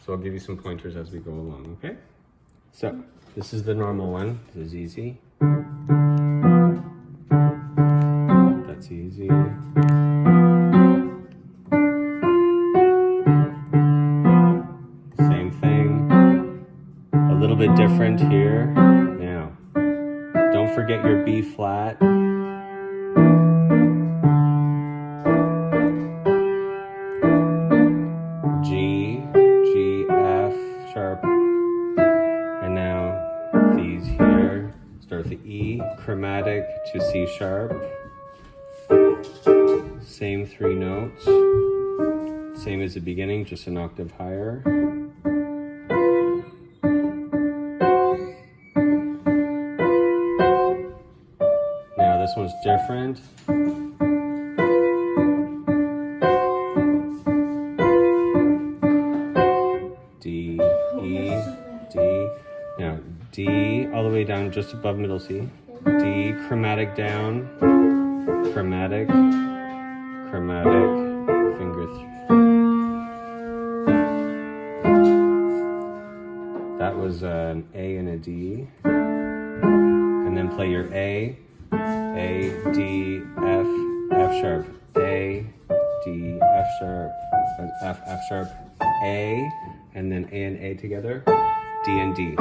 So I'll give you some pointers as we go along, okay? So this is the normal one. This is easy. That's easy. Same thing. A little bit different here. Now, don't forget your B flat. G, F sharp. And now these here. Start with the E, chromatic to C sharp. Same 3 notes. Same as the beginning, just an octave higher. Now this one's different. D, E, D. Now D all the way down just above middle C. D, chromatic down, chromatic, chromatic, finger 3. That was an A and a D. And then play your A, D, F, F sharp, A, D, F sharp, F sharp, A, and then A and A together, D and D.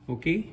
Okay?